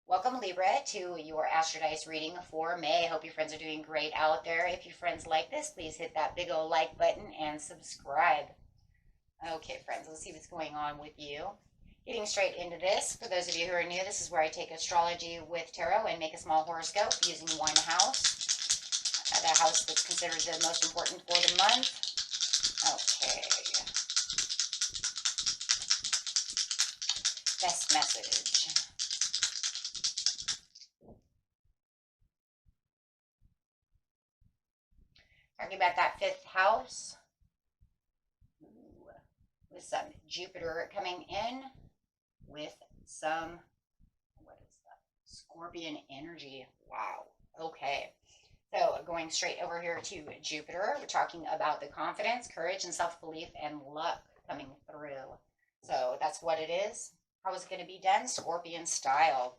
Welcome, Libra, to your Astrodice reading for May. I hope your friends are doing great out there. If your friends like this, please hit that big old like button and subscribe. Okay, friends, let's see what's going on with you. Getting straight into this, for those of you who are new, this is where I take astrology with tarot and make a small horoscope using one house, the house that's considered the most important for the month. Okay. Best message. Talking about that fifth house. Ooh, with some Jupiter coming in with some, what is that? Scorpion energy. Wow. Okay. So going straight over here to Jupiter, we're talking about the confidence, courage, and self-belief and luck coming through. So that's what it is. How is it going to be done? Scorpion style.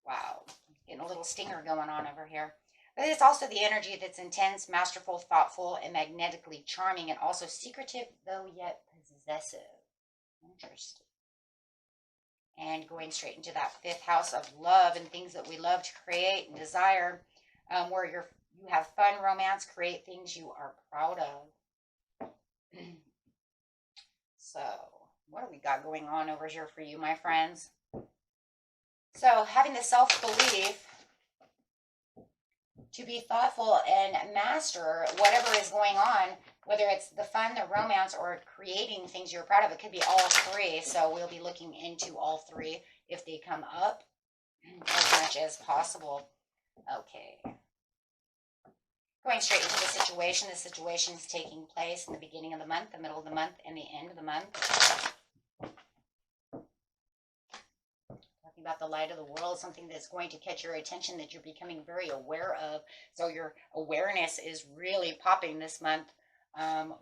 Wow. Getting a little stinger going on over here. But it's also the energy that's intense, masterful, thoughtful, and magnetically charming, and also secretive, though yet possessive. Interesting. And going straight into that fifth house of love and things that we love to create and desire, where you have fun, romance, create things you are proud of. So, what do we got going on over here for you, my friends? So, having the self-belief to be thoughtful and master whatever is going on, whether it's the fun, the romance, or creating things you're proud of. It could be all three, so we'll be looking into all three if they come up as much as possible. Okay. Going straight into the situation. The situation is taking place in the beginning of the month, the middle of the month, and the end of the month. About the light of the world, something that's going to catch your attention that you're becoming very aware of. So your awareness is really popping this month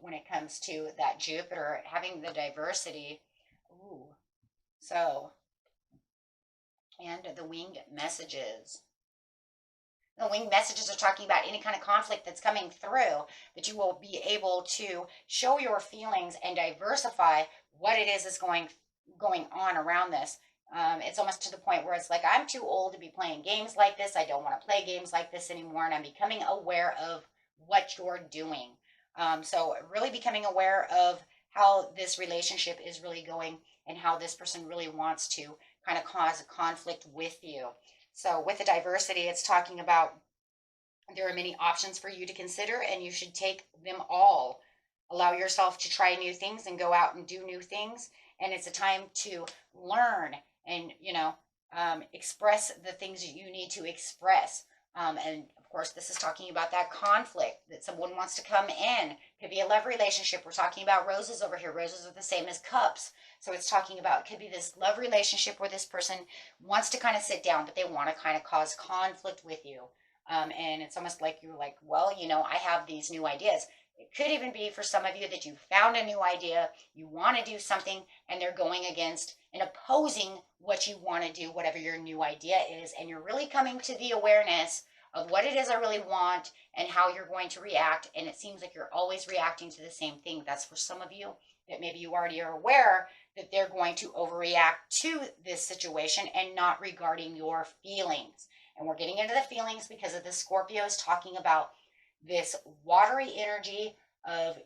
when it comes to that Jupiter, having the diversity. Ooh. So, and the winged messages. The winged messages are talking about any kind of conflict that's coming through, that you will be able to show your feelings and diversify what it is that's going on around this. It's almost to the point where it's like, I'm too old to be playing games like this. I don't want to play games like this anymore. And I'm becoming aware of what you're doing. So really becoming aware of how this relationship is really going and how this person really wants to kind of cause a conflict with you. So with the diversity, it's talking about there are many options for you to consider and you should take them all. Allow yourself to try new things and go out and do new things. And it's a time to learn and, express the things that you need to express. And of course, this is talking about that conflict that someone wants to come in. Could be a love relationship. We're talking about roses over here. Roses are the same as cups. So it's talking about, could be this love relationship where this person wants to kind of sit down, but they want to kind of cause conflict with you. And it's almost like you're like, well, I have these new ideas. It could even be for some of you that you found a new idea, you want to do something, and they're going against and opposing what you want to do, whatever your new idea is, and you're really coming to the awareness of what it is I really want and how you're going to react, and it seems like you're always reacting to the same thing. That's for some of you that maybe you already are aware that they're going to overreact to this situation and not regarding your feelings. And we're getting into the feelings because of the Scorpios talking about this watery energy of,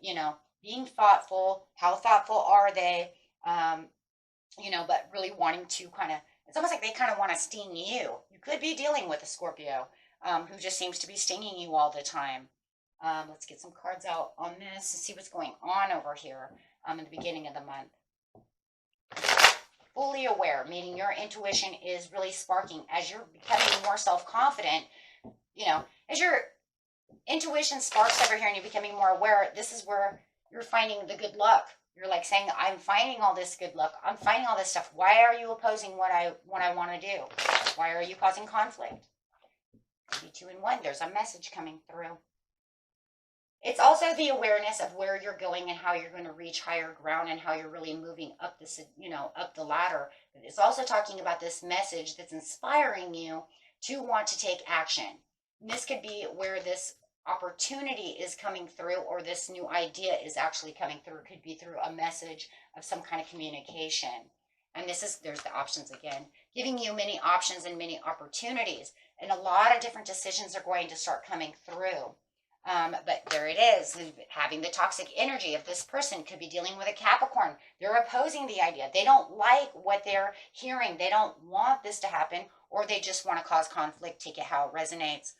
being thoughtful. How thoughtful are they? But really wanting to it's almost like they kind of want to sting you. You could be dealing with a Scorpio who just seems to be stinging you all the time. Let's get some cards out on this and see what's going on over here in the beginning of the month. Fully aware, meaning your intuition is really sparking as you're becoming more self-confident. As your intuition sparks over here and you're becoming more aware, this is where you're finding the good luck. You're like saying, I'm finding all this good luck. I'm finding all this stuff. Why are you opposing what I want to do? Why are you causing conflict? Maybe 2 in 1. There's a message coming through. It's also the awareness of where you're going and how you're going to reach higher ground and how you're really moving up this, up the ladder. But it's also talking about this message that's inspiring you to want to take action. And this could be where this opportunity is coming through, or this new idea is actually coming through. It could be through a message of some kind of communication. And there's the options again, giving you many options and many opportunities. And a lot of different decisions are going to start coming through. But there it is, having the toxic energy of this person. Could be dealing with a Capricorn. They're opposing the idea. They don't like what they're hearing. They don't want this to happen, or they just want to cause conflict. Take it how it resonates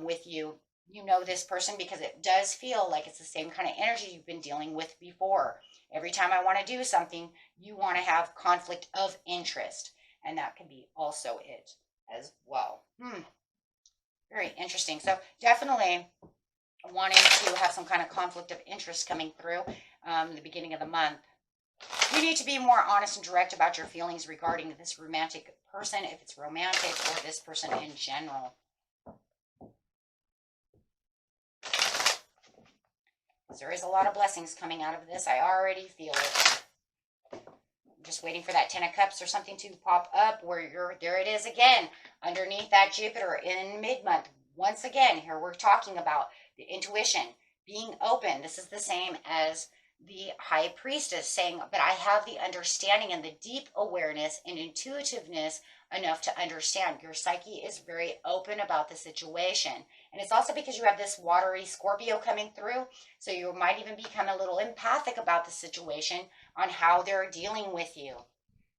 with you. You know this person because it does feel like it's the same kind of energy you've been dealing with before. Every time I want to do something, you want to have conflict of interest. And that could be also it as well. Very interesting. So definitely wanting to have some kind of conflict of interest coming through the beginning of the month. You need to be more honest and direct about your feelings regarding this romantic person, if it's romantic, or this person in general. There is a lot of blessings coming out of this. I already feel it. I'm just waiting for that 10 of Cups or something to pop up where there it is again, underneath that Jupiter in mid-month. Once again, here we're talking about the intuition, being open. This is the same as the High Priestess saying, but I have the understanding and the deep awareness and intuitiveness enough to understand. Your psyche is very open about the situation. And it's also because you have this watery Scorpio coming through. So you might even become a little empathic about the situation on how they're dealing with you.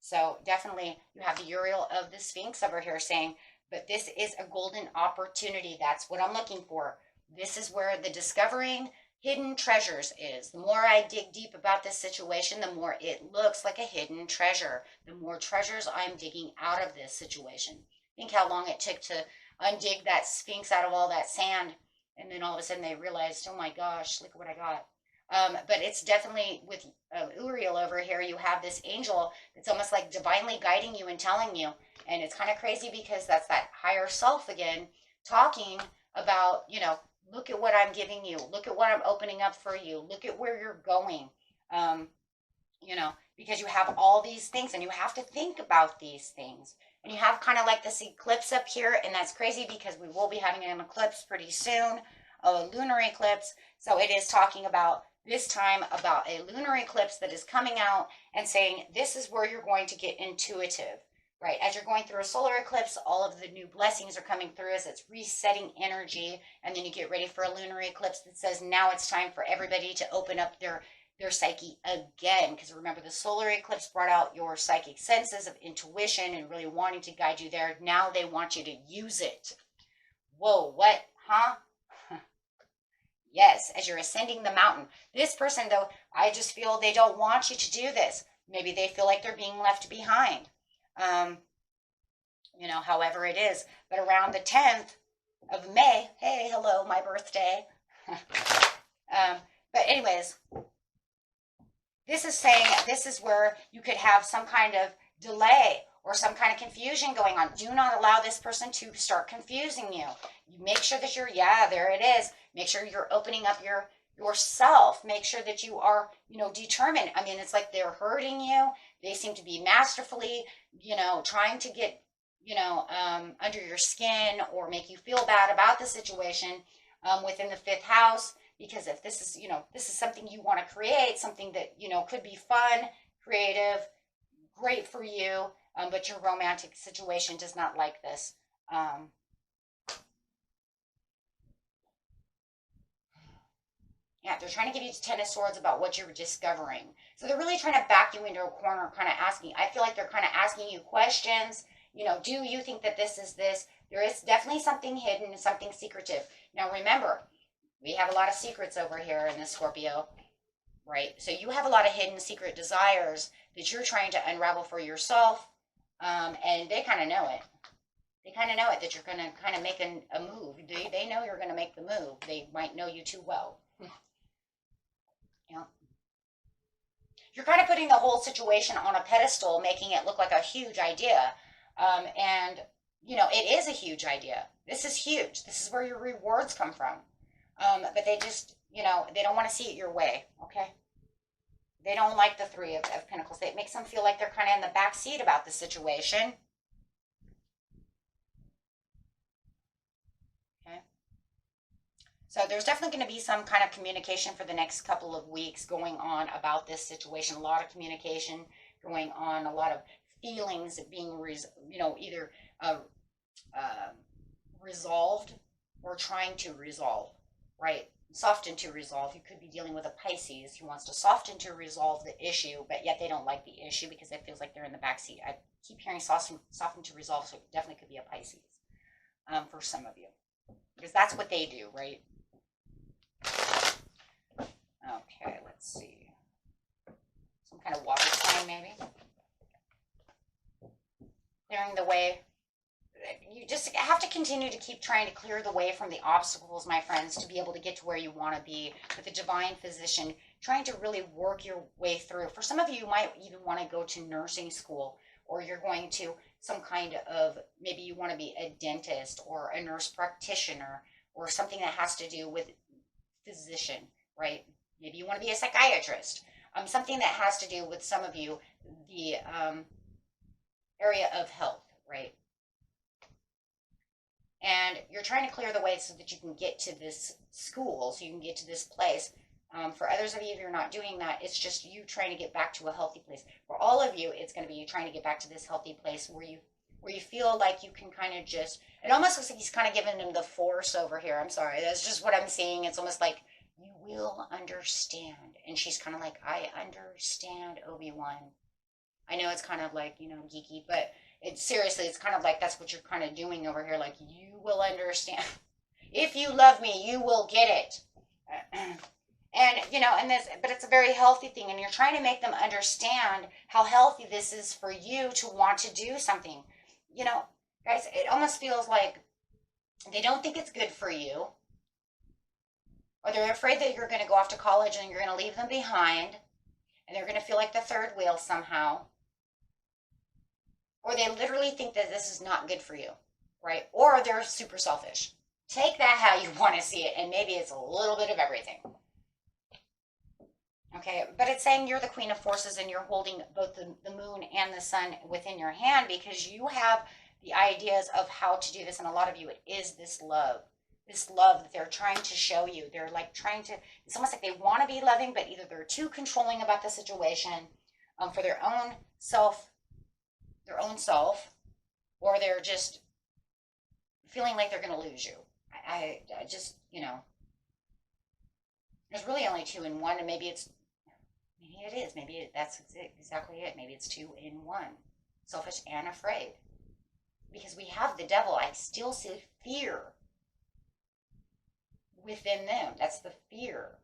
So definitely you have the Uriel of the Sphinx over here saying, but this is a golden opportunity. That's what I'm looking for. This is where the discovering hidden treasures is. The more I dig deep about this situation, the more it looks like a hidden treasure. The more treasures I'm digging out of this situation. Think how long it took to undig that Sphinx out of all that sand. And then all of a sudden they realized, oh my gosh, look at what I got. But it's definitely with Uriel over here, you have this angel that's almost like divinely guiding you and telling you. And it's kind of crazy because that's that higher self again, talking about, look at what I'm giving you. Look at what I'm opening up for you. Look at where you're going. Because you have all these things and you have to think about these things. And you have kind of like this eclipse up here. And that's crazy because we will be having an eclipse pretty soon, a lunar eclipse. So it is talking about this time about a lunar eclipse that is coming out and saying, this is where you're going to get intuitive. Right, as you're going through a solar eclipse, all of the new blessings are coming through as it's resetting energy. And then you get ready for a lunar eclipse that says now it's time for everybody to open up their psyche again. Because remember, the solar eclipse brought out your psychic senses of intuition and really wanting to guide you there. Now they want you to use it. Whoa, what? Huh? Yes, as you're ascending the mountain. This person, though, I just feel they don't want you to do this. Maybe they feel like they're being left behind. However it is, but around the 10th of May, hey, hello, my birthday. But anyways, this is saying this is where you could have some kind of delay or some kind of confusion going on. Do not allow this person to start confusing you. You make sure that there it is. Make sure you're opening up yourself. Make sure that you are, determined. I mean, it's like they're hurting you. They seem to be masterfully, trying to get, under your skin or make you feel bad about the situation within the 5th house. Because if this is something you want to create, something that, could be fun, creative, great for you, but your romantic situation does not like this. Yeah, they're trying to give you 10 of Swords about what you're discovering. So they're really trying to back you into a corner, kind of asking. I feel like they're kind of asking you questions. Do you think that this is this? There is definitely something hidden, something secretive. Now, remember, we have a lot of secrets over here in the Scorpio, right? So you have a lot of hidden secret desires that you're trying to unravel for yourself. And they kind of know it. They kind of know it, that you're going to kind of make a move. They know you're going to make the move. They might know you too well. You're kind of putting the whole situation on a pedestal, making it look like a huge idea. And, it is a huge idea. This is huge. This is where your rewards come from. But they just, you know, they don't want to see it your way, okay? They don't like the Three of Pentacles. It makes them feel like they're kind of in the back seat about the situation. Okay. So there's definitely going to be some kind of communication for the next couple of weeks going on about this situation. A lot of communication going on, a lot of feelings being, you know, either resolved or trying to resolve, right? Soften to resolve. You could be dealing with a Pisces who wants to soften to resolve the issue, but yet they don't like the issue because it feels like they're in the backseat. I keep hearing soften to resolve, so it definitely could be a Pisces for some of you, because that's what they do, right? Okay, let's see. Some kind of water sign, maybe. Clearing the way. You just have to continue to keep trying to clear the way from the obstacles, my friends, to be able to get to where you want to be with the divine physician, trying to really work your way through. For some of you, you might even want to go to nursing school, or you're going to some kind of, maybe you want to be a dentist or a nurse practitioner or something that has to do with physician, right? Maybe you want to be a psychiatrist, something that has to do with some of you, the area of health, right? And you're trying to clear the way so that you can get to this school, so you can get to this place. For others of you, if you're not doing that, it's just you trying to get back to a healthy place. For all of you, it's going to be you trying to get back to this healthy place where you feel like you can kind of just, it almost looks like he's kind of giving him the force over here. I'm sorry. That's just what I'm seeing. It's almost like, you will understand. And she's kind of like, I understand, Obi-Wan. I know it's kind of like, you know, geeky, but it's seriously, it's kind of like that's what you're kind of doing over here. Like, you will understand. If you love me, you will get it. And, you know, and this, but it's a very healthy thing. And you're trying to make them understand how healthy this is for you to want to do something. You know, guys, it almost feels like they don't think it's good for you. Or they're afraid that you're going to go off to college and you're going to leave them behind. And they're going to feel like the third wheel somehow. Or they literally think that this is not good for you, right? Or they're super selfish. Take that how you want to see it, and maybe it's a little bit of everything. Okay, but it's saying you're the Queen of Forces and you're holding both the moon and the sun within your hand because you have the ideas of how to do this. And a lot of you, it is this love that they're trying to show you. They're like trying to, it's almost like they want to be loving, but either they're too controlling about the situation for their own self, or they're just feeling like they're going to lose you. I just, you know, there's really only 2 in 1, and maybe it is. Maybe that's exactly it. Maybe it's 2 in 1. Selfish and afraid. Because we have the devil. I still see fear within them. That's the fear.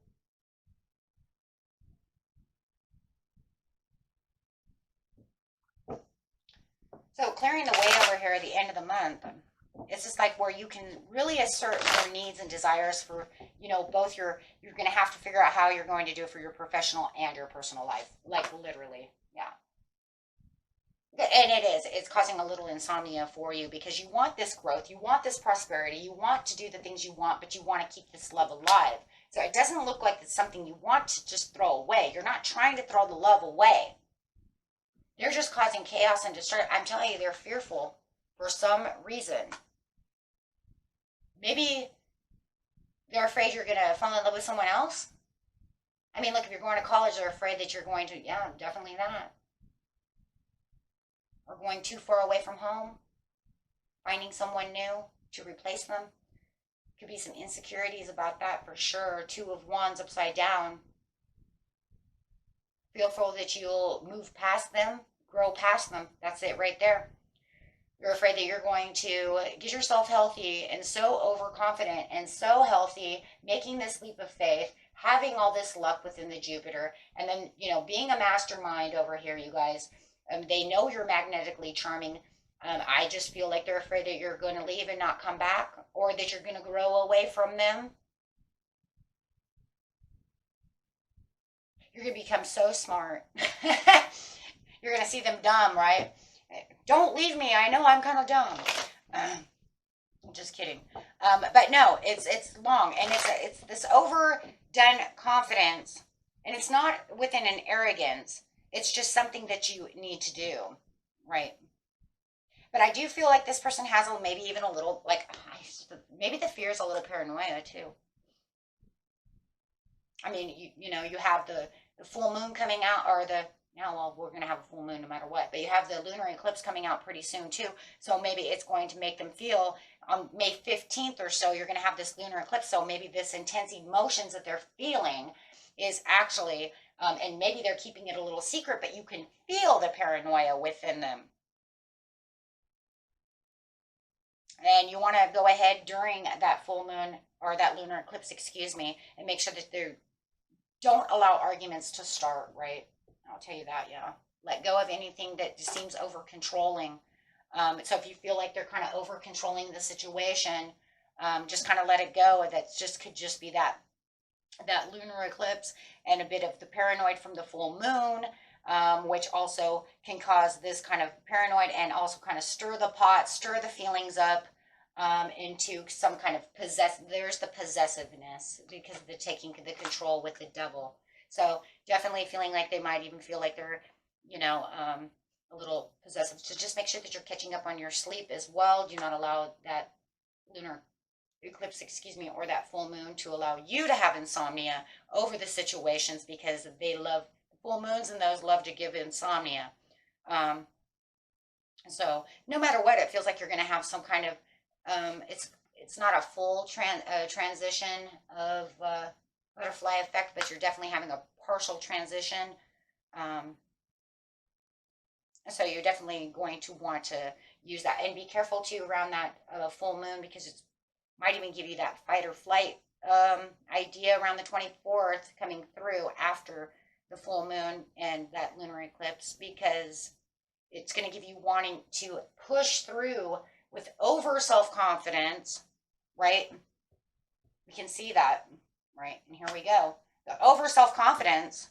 So clearing the way over here at the end of the month, it's just like where you can really assert your needs and desires for, you know, both you're going to have to figure out how you're going to do it for your professional and your personal life. Like literally, yeah. And it's causing a little insomnia for you because you want this growth, you want this prosperity, you want to do the things you want, but you want to keep this love alive. So it doesn't look like it's something you want to just throw away. You're not trying to throw the love away. They're just causing chaos and destruction. I'm telling you, they're fearful for some reason. Maybe they're afraid you're going to fall in love with someone else. I mean, look, if you're going to college, they're afraid that you're going to, yeah, definitely that. Or going too far away from home. Finding someone new to replace them. Could be some insecurities about that for sure. 2 of Wands upside down. Fearful that you'll move past them, grow past them. That's it right there. You're afraid that you're going to get yourself healthy and so overconfident and so healthy, making this leap of faith, having all this luck within the Jupiter, and then, you know, being a mastermind over here, you guys. They know you're magnetically charming. I just feel like they're afraid that you're going to leave and not come back, or that you're going to grow away from them. You're going to become so smart. You're going to see them dumb, right? Don't leave me. I know I'm kind of dumb. I'm just kidding. But no, it's long, and it's this done confidence, and it's not within an arrogance. It's just something that you need to do, right? But I do feel like this person has maybe even a little, like, maybe the fear is a little paranoia too. I mean, you have the full moon coming out, or now, well, we're going to have a full moon no matter what, but you have the lunar eclipse coming out pretty soon too. So maybe it's going to make them feel on May 15th or so, you're going to have this lunar eclipse. So maybe this intense emotions that they're feeling is actually, and maybe they're keeping it a little secret, but you can feel the paranoia within them. And you want to go ahead during that full moon or that lunar eclipse, excuse me, and make sure that they don't allow arguments to start, right? I'll tell you that, yeah. Let go of anything that just seems over controlling. So if you feel like they're kind of over controlling the situation, just kind of let it go. That just could just be that lunar eclipse and a bit of the paranoid from the full moon, which also can cause this kind of paranoid and also kind of stir the pot, stir the feelings up into some kind of there's the possessiveness because of the taking the control with the devil. So definitely feeling like they might even feel like they're, a little possessive. So just make sure that you're catching up on your sleep as well. Do not allow that lunar eclipse, excuse me, or that full moon to allow you to have insomnia over the situations, because they love full moons and those love to give insomnia. So no matter what, it feels like you're going to have some kind of, it's not a full transition of butterfly effect, but you're definitely having a partial transition. So you're definitely going to want to use that, and be careful too around that full moon, because it might even give you that fight or flight idea around the 24th coming through after the full moon and that lunar eclipse, because it's going to give you wanting to push through with over self-confidence, right? We can see that, right? And here we go. The over self-confidence,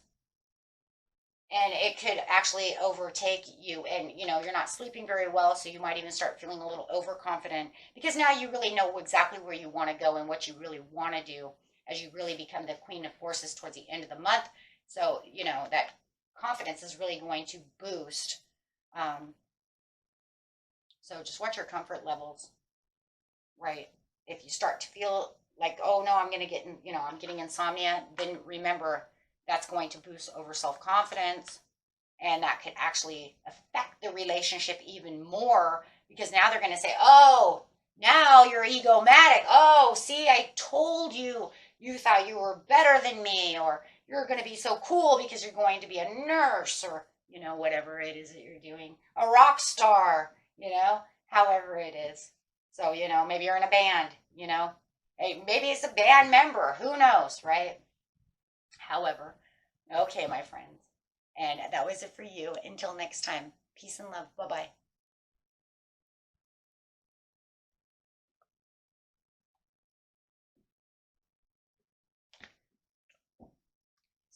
and it could actually overtake you, and you're not sleeping very well, so you might even start feeling a little overconfident, because now you really know exactly where you want to go and what you really want to do as you really become the queen of forces towards the end of the month. So that confidence is really going to boost. So just watch your comfort levels, right? If you start to feel like, oh no, I'm going to get I'm getting insomnia, then remember that's going to boost over self-confidence, and that could actually affect the relationship even more, because now they're going to say, oh, now you're egomatic. Oh, see, I told you, you thought you were better than me, or you're going to be so cool because you're going to be a nurse, or whatever it is that you're doing, a rock star, however it is. So maybe you're in a band, hey, maybe it's a band member, who knows, right? However, okay, my friends, and that was it for you. Until next time, peace and love. Bye-bye.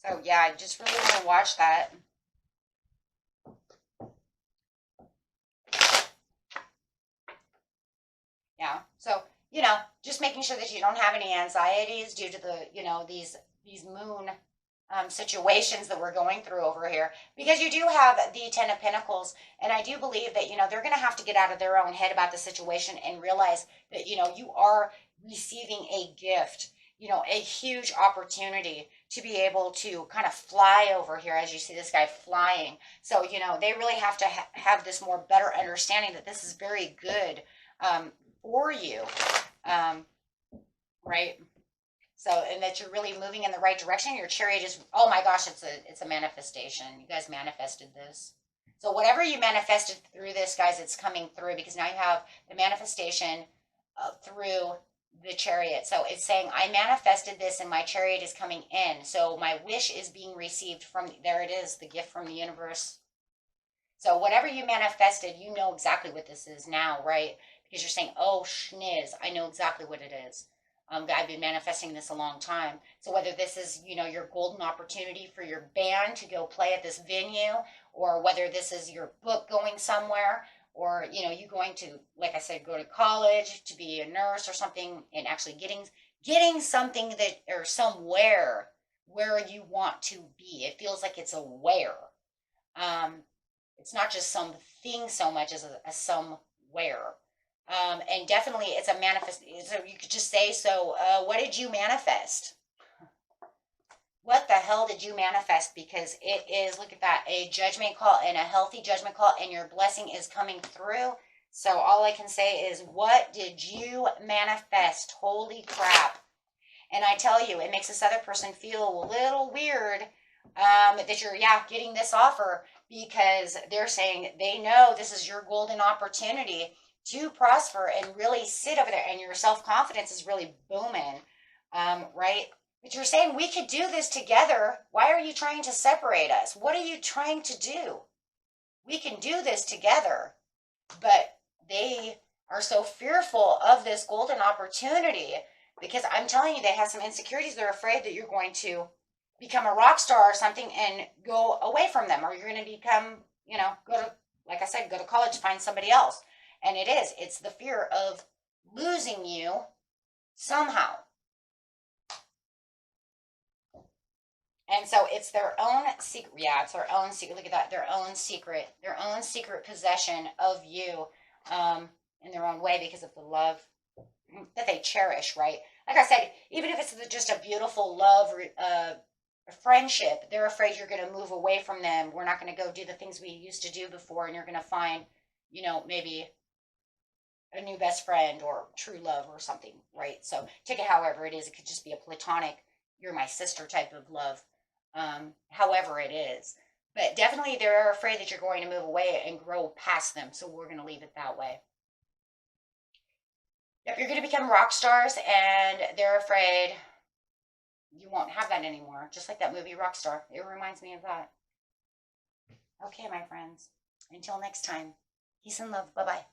So yeah, I just really want to watch that. Yeah, so just making sure that you don't have any anxieties due to the these moon situations that we're going through over here, because you do have the Ten of Pentacles, and I do believe that they're going to have to get out of their own head about the situation and realize that you are receiving a gift, a huge opportunity to be able to kind of fly over here, as you see this guy flying. So they really have to have this more better understanding that this is very good for you, right? So, and that you're really moving in the right direction. Your chariot is, oh my gosh, it's a manifestation. You guys manifested this. So whatever you manifested through this, guys, it's coming through, because now you have the manifestation through the chariot. So it's saying, I manifested this and my chariot is coming in. So my wish is being received from, there it is, the gift from the universe. So whatever you manifested, you know exactly what this is now, right? Because you're saying, oh, schniz, I know exactly what it is. I've been manifesting this a long time. So whether this is, your golden opportunity for your band to go play at this venue, or whether this is your book going somewhere, or, you going to, like I said, go to college to be a nurse or something, and actually getting something that, or somewhere where you want to be. It feels like it's a where. It's not just something so much as a somewhere. And definitely it's a manifest. So you could just say, so what did you manifest? What the hell did you manifest? Because it is, look at that, a judgment call, and a healthy judgment call, and your blessing is coming through. So all I can say is, what did you manifest? Holy crap. And I tell you, it makes this other person feel a little weird that you're, getting this offer, because they're saying they know this is your golden opportunity to prosper and really sit over there, and your self-confidence is really booming, right? But you're saying we could do this together. Why are you trying to separate us? What are you trying to do? We can do this together. But they are so fearful of this golden opportunity, because I'm telling you, they have some insecurities. They're afraid that you're going to become a rock star or something and go away from them, or you're going to become, go to, like I said, go to college, find somebody else. And it's the fear of losing you somehow. And so it's their own secret. Yeah, it's their own secret. Look at that. Their own secret possession of you, in their own way, because of the love that they cherish, right? Like I said, even if it's just a beautiful love, friendship, they're afraid you're going to move away from them. We're not going to go do the things we used to do before, and you're going to find, maybe a new best friend or true love or something, right? So take it however it is. It could just be a platonic, you're my sister type of love, however it is. But definitely they're afraid that you're going to move away and grow past them. So we're going to leave it that way. Yep, you're going to become rock stars, and they're afraid you won't have that anymore. Just like that movie Rockstar. It reminds me of that. Okay, my friends. Until next time. Peace and love. Bye-bye.